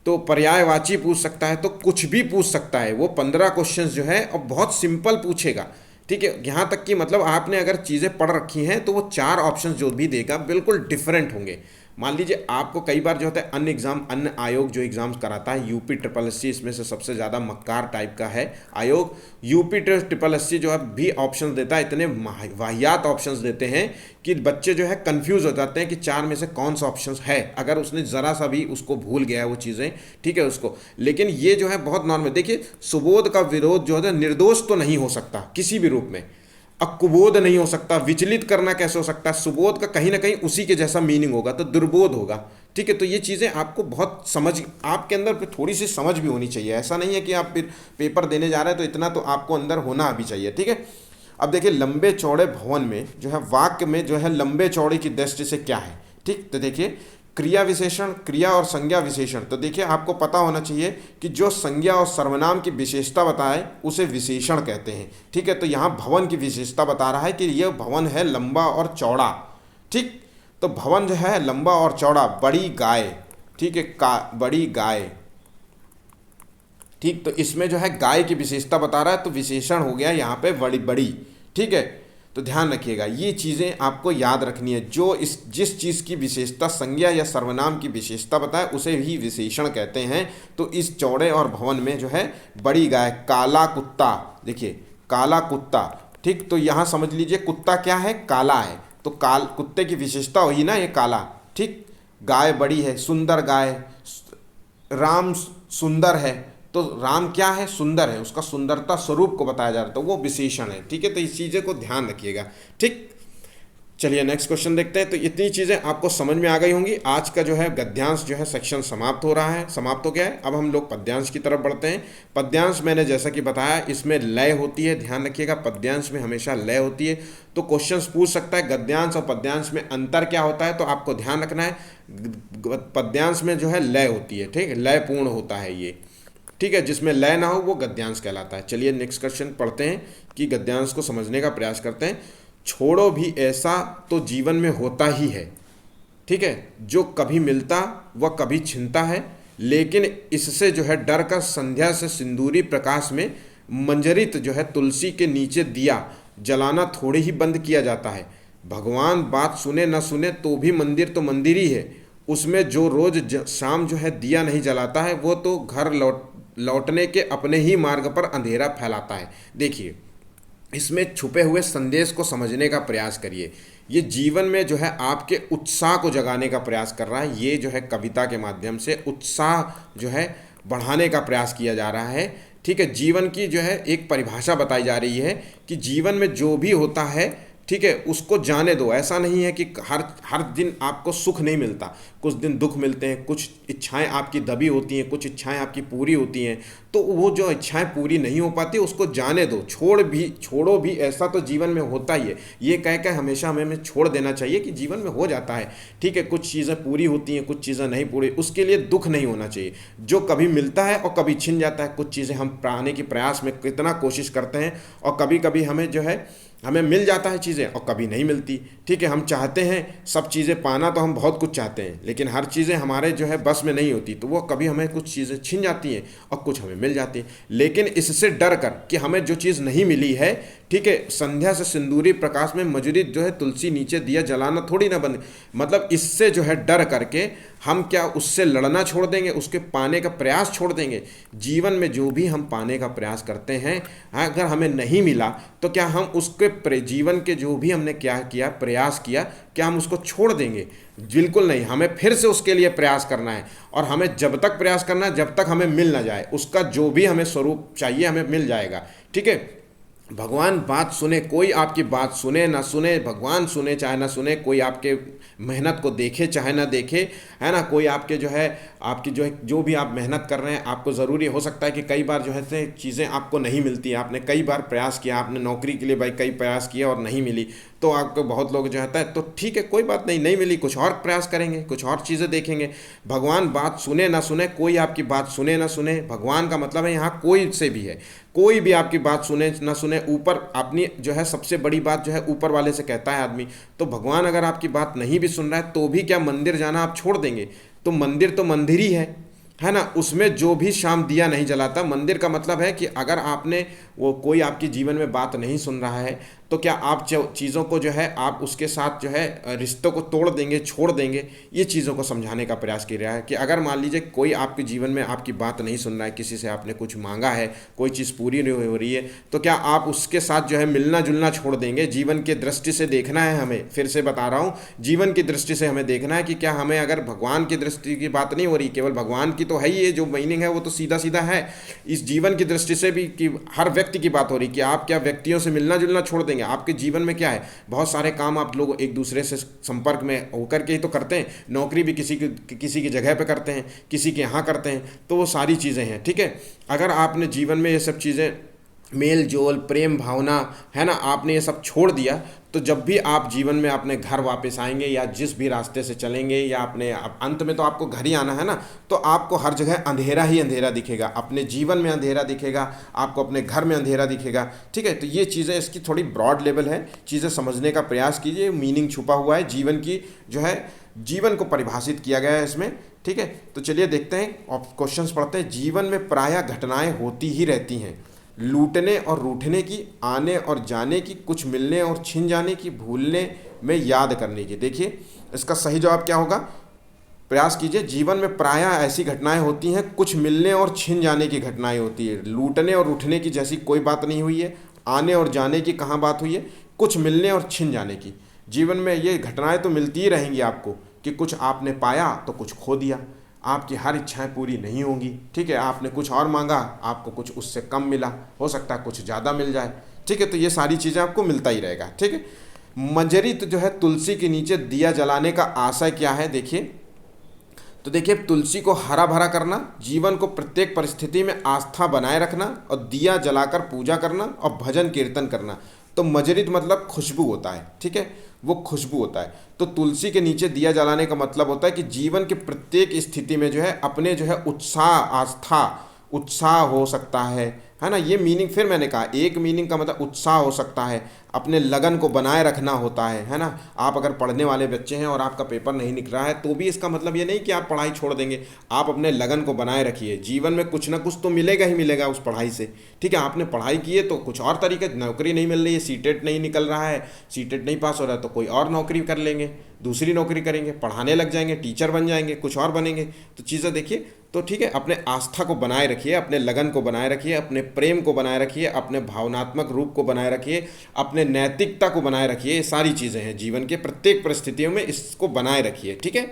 S1: तो पर्यायवाची पूछ सकता है, तो कुछ भी पूछ सकता है वो। 15 क्वेश्चंस जो है और बहुत सिंपल पूछेगा, ठीक है, यहाँ तक कि मतलब आपने अगर चीज़ें पढ़ रखी हैं तो वो 4 ऑप्शंस जो भी देगा बिल्कुल डिफरेंट होंगे। मान लीजिए आपको कई बार जो होता है अन्य एग्जाम, अन्य आयोग जो एग्जाम्स कराता है, यूपी ट्रिपल एस सी इसमें से सबसे ज़्यादा मक्कार टाइप का है आयोग। यूपी ट्रिपल एस सी जो है भी ऑप्शंस देता है, इतने वाहियात ऑप्शंस देते हैं कि बच्चे जो है कंफ्यूज हो जाते हैं कि 4 में से कौन सा ऑप्शन है, अगर उसने ज़रा सा भी उसको भूल गया है वो चीज़ें, ठीक है उसको। लेकिन ये जो है बहुत नॉर्मल, देखिए सुबोध का विरोध जो है निर्दोष तो नहीं हो सकता किसी भी रूप में, कुबोध नहीं हो सकता, विचलित करना कैसे हो सकता है, सुबोध का कहीं ना कहीं उसी के जैसा मीनिंग होगा, तो दुर्बोध होगा, ठीक है। तो ये चीज़ें आपको बहुत समझ, आपके अंदर थोड़ी सी समझ भी होनी चाहिए, ऐसा नहीं है कि आप फिर पेपर देने जा रहे हैं तो इतना तो आपको अंदर होना भी चाहिए, ठीक है। अब देखिए लंबे चौड़े भवन में जो है वाक्य में जो है लंबे चौड़े की दृष्टि से क्या है, ठीक, तो देखिए क्रिया विशेषण, क्रिया और संज्ञा विशेषण। तो देखिए आपको पता होना चाहिए कि जो संज्ञा और सर्वनाम की विशेषता बताए उसे विशेषण कहते हैं, ठीक है। तो यहाँ भवन की विशेषता बता रहा है कि यह भवन है लंबा और चौड़ा, ठीक, तो भवन जो है लंबा और चौड़ा, बड़ी गाय, ठीक है, बड़ी गाय, ठीक, तो इसमें जो है गाय की विशेषता बता रहा है, तो विशेषण हो गया यहाँ पे बड़ी बड़ी, ठीक है। तो ध्यान रखिएगा ये चीज़ें आपको याद रखनी है, जो जिस चीज़ की विशेषता संज्ञा या सर्वनाम की विशेषता बताए उसे ही विशेषण कहते हैं। तो इस चौड़े और भवन में जो है बड़ी गाय, काला कुत्ता, देखिए काला कुत्ता, ठीक, तो यहाँ समझ लीजिए कुत्ता क्या है, काला है, तो कुत्ते की विशेषता हुई ना ये काला, ठीक, गाय बड़ी है, सुंदर गाय, राम सुंदर है, तो राम क्या है, सुंदर है, उसका सुंदरता स्वरूप को बताया जा रहा है, तो वो विशेषण है, ठीक है। तो इस चीज़ें को ध्यान रखिएगा, ठीक। चलिए नेक्स्ट क्वेश्चन देखते हैं। तो इतनी चीज़ें आपको समझ में आ गई होंगी। आज का जो है गद्यांश जो है सेक्शन समाप्त हो रहा है, समाप्त हो गया है। अब हम लोग पद्यांश की तरफ बढ़ते हैं। पद्यांश मैंने जैसा कि बताया इसमें लय होती है, ध्यान रखिएगा पद्यांश में हमेशा लय होती है। तो क्वेश्चंस पूछ सकता है गद्यांश और पद्यांश में अंतर क्या होता है, तो आपको ध्यान रखना है पद्यांश में जो है लय होती है, ठीक, लय पूर्ण होता है ये, ठीक है, जिसमें लय ना हो वो गद्यांश कहलाता है। चलिए नेक्स्ट क्वेश्चन पढ़ते हैं कि गद्यांश को समझने का प्रयास करते हैं। छोड़ो भी ऐसा तो जीवन में होता ही है, ठीक है, जो कभी मिलता व कभी छिनता है, लेकिन इससे जो है डर का संध्या से सिंदूरी प्रकाश में मंजरित जो है तुलसी के नीचे दिया जलाना थोड़े ही बंद किया जाता है। भगवान बात सुने न सुने तो भी मंदिर तो मंदिर ही है, उसमें जो रोज शाम जो है दिया नहीं जलाता है वो तो घर लौटने के अपने ही मार्ग पर अंधेरा फैलाता है। देखिए इसमें छुपे हुए संदेश को समझने का प्रयास करिए। ये जीवन में जो है आपके उत्साह को जगाने का प्रयास कर रहा है। ये जो है कविता के माध्यम से उत्साह जो है बढ़ाने का प्रयास किया जा रहा है, ठीक है, जीवन की जो है एक परिभाषा बताई जा रही है कि जीवन में जो भी होता है, ठीक है, उसको जाने दो। ऐसा नहीं है कि हर हर दिन आपको सुख नहीं मिलता, कुछ दिन दुख मिलते हैं, कुछ इच्छाएं आपकी दबी होती हैं, कुछ इच्छाएं आपकी पूरी होती हैं। तो वो जो इच्छाएं पूरी नहीं हो पाती उसको जाने दो, छोड़ो भी, ऐसा तो जीवन में होता ही है। ये कह के हमेशा हमें छोड़ देना चाहिए कि जीवन में हो जाता है, ठीक है, कुछ चीज़ें पूरी होती हैं, कुछ चीज़ें नहीं पूरी, उसके लिए दुख नहीं होना चाहिए। जो कभी मिलता है और कभी छिन जाता है, कुछ चीज़ें हम पाने की प्रयास में कितना कोशिश करते हैं और कभी कभी हमें जो है हमें मिल जाता है चीज़ें और कभी नहीं मिलती, ठीक है। हम चाहते हैं सब चीज़ें पाना, तो हम बहुत कुछ चाहते हैं, लेकिन हर चीज़ें हमारे जो है बस में नहीं होती, तो वो कभी हमें कुछ चीज़ें छिन जाती हैं और कुछ हमें मिल जाती हैं। लेकिन इससे डर कर कि हमें जो चीज़ नहीं मिली है, ठीक है, संध्या से सिंदूरी प्रकाश में मजूरी जो है तुलसी नीचे दिया जलाना थोड़ी ना बंद, मतलब इससे जो है डर करके हम क्या उससे लड़ना छोड़ देंगे, उसके पाने का प्रयास छोड़ देंगे। जीवन में जो भी हम पाने का प्रयास करते हैं, अगर हमें नहीं मिला तो क्या हम उसके जीवन के जो भी हमने क्या किया प्रयास किया, क्या हम उसको छोड़ देंगे? बिल्कुल नहीं, हमें फिर से उसके लिए प्रयास करना है और हमें जब तक प्रयास करना है जब तक हमें मिल ना जाए, उसका जो भी हमें स्वरूप चाहिए हमें मिल जाएगा, ठीक है। भगवान बात सुने, कोई आपकी बात सुने ना सुने, भगवान सुने चाहे ना सुने, कोई आपके मेहनत को देखे चाहे ना देखे, है ना, कोई आपके जो है आपकी जो भी आप मेहनत कर रहे हैं, आपको ज़रूरी हो सकता है कि कई बार जो है चीज़ें आपको नहीं मिलती, आपने कई बार प्रयास किया, आपने नौकरी के लिए भाई कई प्रयास किया और नहीं मिली, तो आपको बहुत लोग जो है तो ठीक है, कोई बात नहीं, नहीं मिली, कुछ और प्रयास करेंगे, कुछ और चीज़ें देखेंगे। भगवान बात सुने ना सुने, कोई आपकी बात सुने ना सुने, भगवान का मतलब है यहाँ कोई से भी है, कोई भी आपकी बात सुने ना सुने, ऊपर अपनी जो है सबसे बड़ी बात जो है ऊपर वाले से कहता है आदमी। तो भगवान अगर आपकी बात नहीं भी सुन रहा है तो भी क्या मंदिर जाना आप छोड़ देंगे? तो मंदिर ही है ना, उसमें जो भी शाम दिया नहीं जलाता। मंदिर का मतलब है कि अगर आपने वो कोई आपकी जीवन में बात नहीं सुन रहा है तो क्या आप चीज़ों को जो है आप उसके साथ जो है रिश्तों को तोड़ देंगे, छोड़ देंगे? ये चीज़ों को समझाने का प्रयास किया रहा है कि अगर मान लीजिए कोई आपके जीवन में आपकी बात नहीं सुन रहा है, किसी से आपने कुछ मांगा है, कोई चीज़ पूरी नहीं हो रही है, तो क्या आप उसके साथ जो है मिलना जुलना छोड़ देंगे? जीवन की दृष्टि से देखना है हमें, फिर से बता रहा हूँ, जीवन की दृष्टि से हमें देखना है कि क्या हमें, अगर भगवान की दृष्टि की बात नहीं हो रही, केवल भगवान की तो है ही, ये जो मीनिंग है वो तो सीधा सीधा है, इस जीवन की दृष्टि से भी कि हर व्यक्ति की बात हो रही कि आप क्या व्यक्तियों से मिलना जुलना छोड़ देंगे? आपके जीवन में क्या है, बहुत सारे काम आप लोग एक दूसरे से संपर्क में होकर के ही तो करते हैं, नौकरी भी किसी की जगह पे करते हैं, किसी के यहाँ करते हैं, तो वो सारी चीज़ें हैं, ठीक है। अगर आपने जीवन में ये सब चीज़ें, मेल जोल, प्रेम भावना, है ना, आपने ये सब छोड़ दिया, तो जब भी आप जीवन में अपने घर वापस आएंगे या जिस भी रास्ते से चलेंगे या अपने अंत में तो आपको घर ही आना है ना, तो आपको हर जगह अंधेरा ही अंधेरा दिखेगा, अपने जीवन में अंधेरा दिखेगा, आपको अपने घर में अंधेरा दिखेगा, ठीक है। तो ये चीज़ें, इसकी थोड़ी ब्रॉड लेवल है, चीज़ें समझने का प्रयास कीजिए, मीनिंग छुपा हुआ है जीवन की, जो है जीवन को परिभाषित किया गया है इसमें, ठीक है। तो चलिए देखते हैं और क्वेश्चंस पढ़ते हैं। जीवन में प्रायः घटनाएं होती ही रहती हैं, लूटने और रूठने की, आने और जाने की, कुछ मिलने और छिन जाने की, भूलने में याद करने की। देखिए इसका सही जवाब क्या होगा, प्रयास कीजिए। जीवन में प्रायः ऐसी घटनाएं होती हैं, कुछ मिलने और छिन जाने की घटनाएं होती है, लूटने और रूठने की जैसी कोई बात नहीं हुई है, आने और जाने की कहाँ बात हुई है, कुछ मिलने और छिन जाने की। जीवन में ये घटनाएं तो मिलती ही रहेंगी आपको कि कुछ आपने पाया तो कुछ खो दिया, आपकी हर इच्छाएं पूरी नहीं होंगी, ठीक है। आपने कुछ और मांगा, आपको कुछ उससे कम मिला, हो सकता है कुछ ज़्यादा मिल जाए, ठीक है। तो ये सारी चीज़ें आपको मिलता ही रहेगा, ठीक है। मंजरी तो जो है तुलसी के नीचे दिया जलाने का आशय क्या है, देखिए तो देखिए, तुलसी को हरा भरा करना, जीवन को प्रत्येक परिस्थिति में आस्था बनाए रखना और दिया जलाकर पूजा करना और भजन कीर्तन करना। तो मजरित मतलब खुशबू होता है, ठीक है, वो खुशबू होता है। तो तुलसी के नीचे दिया जलाने का मतलब होता है कि जीवन के प्रत्येक स्थिति में जो है अपने जो है उत्साह हो सकता है ना। ये मीनिंग फिर मैंने कहा, एक मीनिंग का मतलब उत्साह हो सकता है, अपने लगन को बनाए रखना होता है ना। आप अगर पढ़ने वाले बच्चे हैं और आपका पेपर नहीं निकल रहा है तो भी इसका मतलब ये नहीं कि आप पढ़ाई छोड़ देंगे, आप अपने लगन को बनाए रखिए। जीवन में कुछ ना कुछ तो मिलेगा ही मिलेगा उस पढ़ाई से, ठीक है। आपने पढ़ाई की है तो कुछ और तरीके, नौकरी नहीं मिल रही है, सीटेट नहीं निकल रहा है, सीटेट नहीं पास हो रहा है तो कोई और नौकरी कर लेंगे, दूसरी नौकरी करेंगे, पढ़ाने लग जाएंगे, टीचर बन जाएंगे, कुछ और बनेंगे। तो चीज़ें देखिए, तो ठीक है, अपने आस्था को बनाए रखिए, अपने लगन को बनाए रखिए, अपने प्रेम को बनाए रखिए, अपने भावनात्मक रूप को बनाए रखिए, अपने नैतिकता को बनाए रखिए। ये सारी चीज़ें हैं जीवन के प्रत्येक परिस्थितियों में, इसको बनाए रखिए, ठीक है।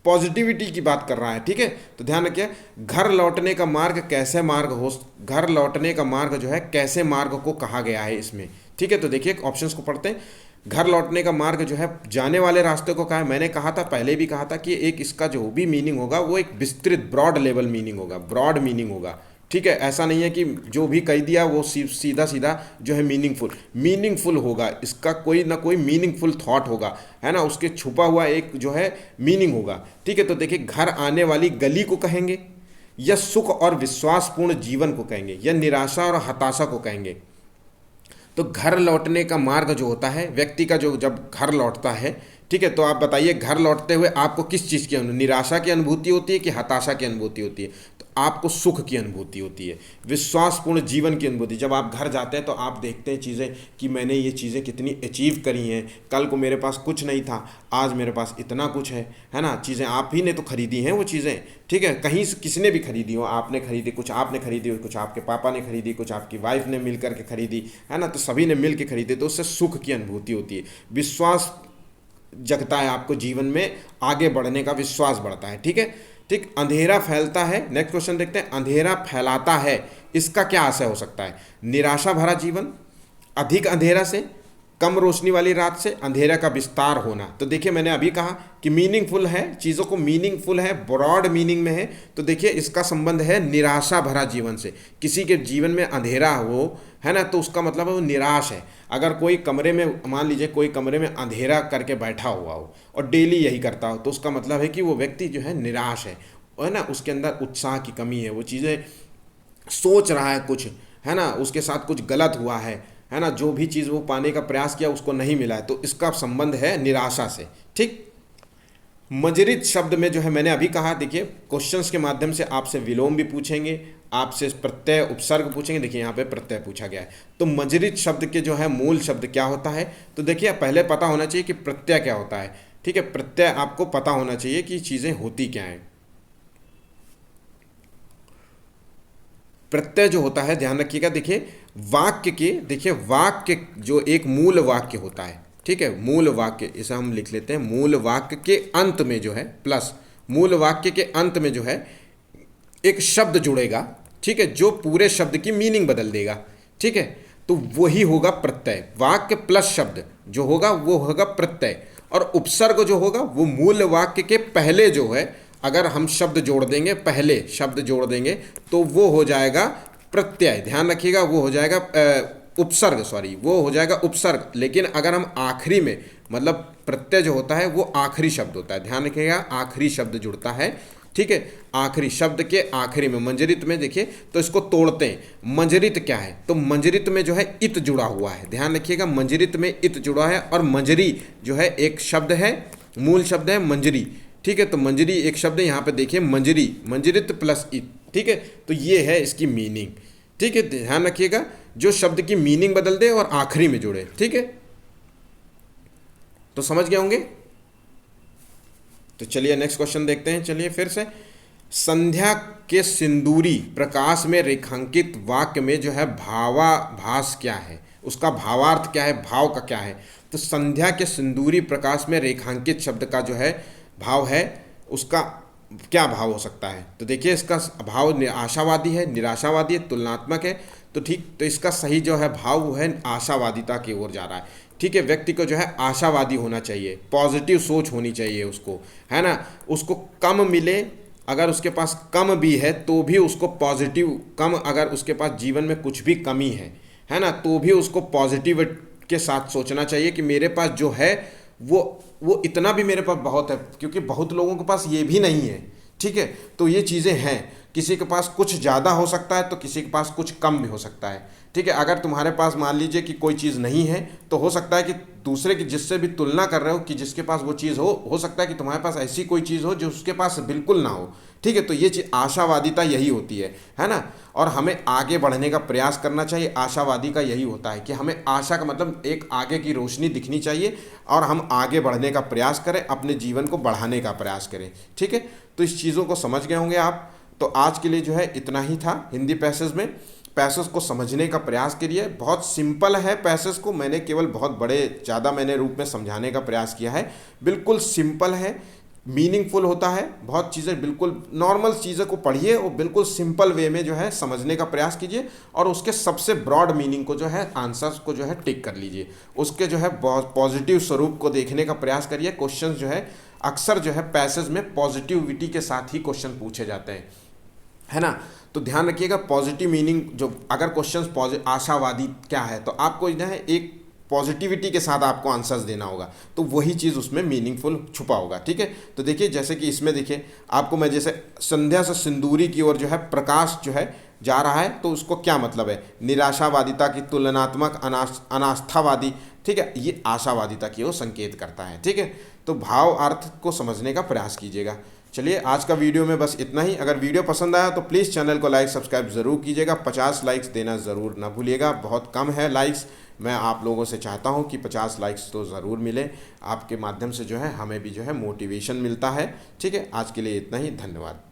S1: पॉजिटिविटी की बात कर रहा है, ठीक है। तो ध्यान रखिए, घर लौटने का मार्ग कैसे मार्ग हो, घर लौटने का मार्ग जो है कैसे मार्ग को कहा गया है इसमें, ठीक है। तो देखिए ऑप्शंस को पढ़ते हैं। घर लौटने का मार्ग जो है जाने वाले रास्ते को कहा है। मैंने कहा था, पहले भी कहा था कि एक इसका जो भी मीनिंग होगा वो एक विस्तृत ब्रॉड लेवल मीनिंग होगा, ब्रॉड मीनिंग होगा, ठीक है। ऐसा नहीं है कि जो भी कह दिया वो सीधा सीधा जो है मीनिंगफुल होगा, इसका कोई ना कोई मीनिंगफुल थॉट होगा, है ना, उसके छुपा हुआ एक जो है मीनिंग होगा, ठीक है। तो देखिए, घर आने वाली गली को कहेंगे, या सुख और विश्वासपूर्ण जीवन को कहेंगे, या निराशा और हताशा को कहेंगे। तो घर लौटने का मार्ग जो होता है व्यक्ति का, जो जब घर लौटता है, ठीक है, तो आप बताइए घर लौटते हुए आपको किस चीज़ की निराशा की अनुभूति होती है कि हताशा की अनुभूति होती है? तो आपको सुख की अनुभूति होती है, विश्वासपूर्ण जीवन की अनुभूति। जब आप घर जाते हैं तो आप देखते हैं चीज़ें कि मैंने ये चीज़ें कितनी अचीव करी हैं, कल को मेरे पास कुछ नहीं था, आज मेरे पास इतना कुछ है ना। चीज़ें आप ही ने तो खरीदी हैं वो चीज़ें, ठीक है, कहीं से किसने भी खरीदी हो, आपने खरीदी, कुछ आपने खरीदी, कुछ आपके पापा ने खरीदी, कुछ आपकी वाइफ ने मिल करके खरीदी, है ना, तो सभी ने मिल के खरीदे, तो उससे सुख की अनुभूति होती है, विश्वास जगता है, आपको जीवन में आगे बढ़ने का विश्वास बढ़ता है, ठीक है। ठीक, अंधेरा फैलता है। नेक्स्ट क्वेश्चन देखते हैं, अंधेरा फैलाता है, इसका क्या आशय हो सकता है? निराशा भरा जीवन, अधिक अंधेरा से, कम रोशनी वाली रात से, अंधेरा का विस्तार होना। तो देखिए, मैंने अभी कहा कि मीनिंगफुल है, चीज़ों को मीनिंगफुल है, ब्रॉड मीनिंग में है। तो देखिए, इसका संबंध है निराशा भरा जीवन से। किसी के जीवन में अंधेरा हो, है ना, तो उसका मतलब है वो निराश है। अगर कोई कमरे में, मान लीजिए कोई कमरे में अंधेरा करके बैठा हुआ हो और डेली यही करता हो, तो उसका मतलब है कि वो व्यक्ति जो है निराश है ना, उसके अंदर उत्साह की कमी है, वो चीज़ें सोच रहा है कुछ, है ना, उसके साथ कुछ गलत हुआ है ना, जो भी चीज़ वो पाने का प्रयास किया उसको नहीं मिला है, तो इसका संबंध है निराशा से, ठीक। मजरित शब्द में जो है मैंने अभी कहा, देखिए क्वेश्चंस के माध्यम से आपसे विलोम भी पूछेंगे, आपसे प्रत्यय उपसर्ग पूछेंगे। देखिए यहाँ पे प्रत्यय पूछा गया है, तो मजरित शब्द के जो है मूल शब्द क्या होता है? तो देखिए पहले पता होना चाहिए कि प्रत्यय क्या होता है, ठीक है, प्रत्यय आपको पता होना चाहिए कि चीज़ें होती क्या हैं। प्रत्यय जो होता है, ध्यान रखिएगा, देखिए वाक्य के, देखिए वाक्य जो एक मूल वाक्य होता है, ठीक है, मूल वाक्य, इसे हम लिख लेते हैं, मूल वाक्य के अंत में जो है प्लस, मूल वाक्य के अंत में जो है एक शब्द जुड़ेगा, ठीक है, जो पूरे शब्द की मीनिंग बदल देगा, ठीक है, तो वही होगा प्रत्यय। वाक्य प्लस शब्द जो होगा वो होगा प्रत्यय, और उपसर्ग जो होगा वो मूल वाक्य के पहले जो है, अगर हम शब्द जोड़ देंगे, पहले शब्द जोड़ देंगे तो वो हो जाएगा प्रत्यय। ध्यान रखिएगा, वो हो जाएगा उपसर्ग, सॉरी, वो हो जाएगा उपसर्ग। लेकिन अगर हम आखिरी में, मतलब प्रत्यय जो होता है वो आखिरी शब्द होता है, ध्यान रखिएगा, आखिरी शब्द जुड़ता है, ठीक है, आखिरी शब्द के आखिरी में। मंजरित में देखिए, तो इसको तोड़ते हैं, मंजरित क्या है? तो मंजरित में जो है इत जुड़ा हुआ है, ध्यान रखिएगा, मंजरित में इत जुड़ा है, और मंजरी जो है एक शब्द है, मूल शब्द है मंजरी, ठीक है, तो मंजरी एक शब्द है, यहाँ पे देखिए मंजरी, मंजरित प्लस इत, ठीक है, तो ये है इसकी मीनिंग, ठीक है, ध्यान रखिएगा, जो शब्द की मीनिंग बदल दे और आखिरी में जुड़े, ठीक है, तो समझ गए होंगे। तो चलिए नेक्स्ट क्वेश्चन देखते हैं, चलिए फिर से, संध्या के सिंदूरी प्रकाश में रेखांकित वाक्य में जो है भावाभास क्या है, उसका भावार्थ क्या है, भाव का क्या है? तो संध्या के सिंदूरी प्रकाश में रेखांकित शब्द का जो है भाव है, उसका क्या भाव हो सकता है? तो देखिए इसका भाव आशावादी है, निराशावादी है, तुलनात्मक है, तो ठीक, तो इसका सही जो है भाव वो है आशावादिता की ओर जा रहा है, ठीक है, व्यक्ति को जो है आशावादी होना चाहिए, पॉजिटिव सोच होनी चाहिए उसको, है ना, उसको कम मिले, अगर उसके पास कम भी है तो भी उसको पॉजिटिव, कम अगर उसके पास जीवन में कुछ भी कमी है ना, तो भी उसको पॉजिटिव के साथ सोचना चाहिए कि मेरे पास जो है वो इतना भी मेरे पास बहुत है, क्योंकि बहुत लोगों के पास ये भी नहीं है, ठीक है, तो ये चीज़ें हैं, किसी के पास कुछ ज़्यादा हो सकता है तो किसी के पास कुछ कम भी हो सकता है, ठीक है। अगर तुम्हारे पास मान लीजिए कि कोई चीज़ नहीं है, तो हो सकता है कि दूसरे की जिससे भी तुलना कर रहे हो कि जिसके पास वो चीज़ हो सकता है कि तुम्हारे पास ऐसी कोई चीज़ हो जो उसके पास बिल्कुल ना हो, ठीक है, तो ये चीज़ आशावादिता यही होती है ना, और हमें आगे बढ़ने का प्रयास करना चाहिए। आशावादी का यही होता है कि हमें आशा का मतलब एक आगे की रोशनी दिखनी चाहिए और हम आगे बढ़ने का प्रयास करें, अपने जीवन को बढ़ाने का प्रयास करें, ठीक है। तो इस चीज़ों को समझ गए होंगे आप। तो आज के लिए जो है इतना ही था हिंदी पैसेज में। पैसेज को समझने का प्रयास करिए, बहुत सिंपल है पैसेज को, मैंने केवल बहुत बड़े ज़्यादा मैंने रूप में समझाने का प्रयास किया है, बिल्कुल सिंपल है, मीनिंगफुल होता है। बहुत चीज़ें बिल्कुल नॉर्मल चीज़ें को पढ़िए और बिल्कुल सिंपल वे में जो है समझने का प्रयास कीजिए और उसके सबसे ब्रॉड मीनिंग को जो है आंसर्स को जो है टिक कर लीजिए। उसके जो है पॉजिटिव स्वरूप को देखने का प्रयास करिए। क्वेश्चन जो है अक्सर जो है पैसेज में पॉजिटिविटी के साथ ही क्वेश्चन पूछे जाते हैं, है ना। तो ध्यान रखिएगा पॉजिटिव मीनिंग जो अगर क्वेश्चन आशावादी क्या है तो आपको जो है एक पॉजिटिविटी के साथ आपको आंसर्स देना होगा, तो वही चीज़ उसमें मीनिंगफुल छुपा होगा। ठीक है, तो देखिए जैसे कि इसमें देखिए आपको मैं जैसे संध्या से सिंदूरी की ओर जो है प्रकाश जो है जा रहा है, तो उसको क्या मतलब है, निराशावादिता की तुलनात्मक अनास्थावादी, ठीक है, ये आशावादिता की ओर संकेत करता है। ठीक है, तो भाव अर्थ को समझने का प्रयास कीजिएगा। चलिए आज का वीडियो में बस इतना ही। अगर वीडियो पसंद आया तो प्लीज़ चैनल को लाइक सब्सक्राइब ज़रूर कीजिएगा। 50 लाइक्स देना ज़रूर ना भूलिएगा, बहुत कम है लाइक्स। मैं आप लोगों से चाहता हूं कि 50 लाइक्स तो ज़रूर मिले, आपके माध्यम से जो है हमें भी जो है मोटिवेशन मिलता है। ठीक है, आज के लिए इतना ही, धन्यवाद।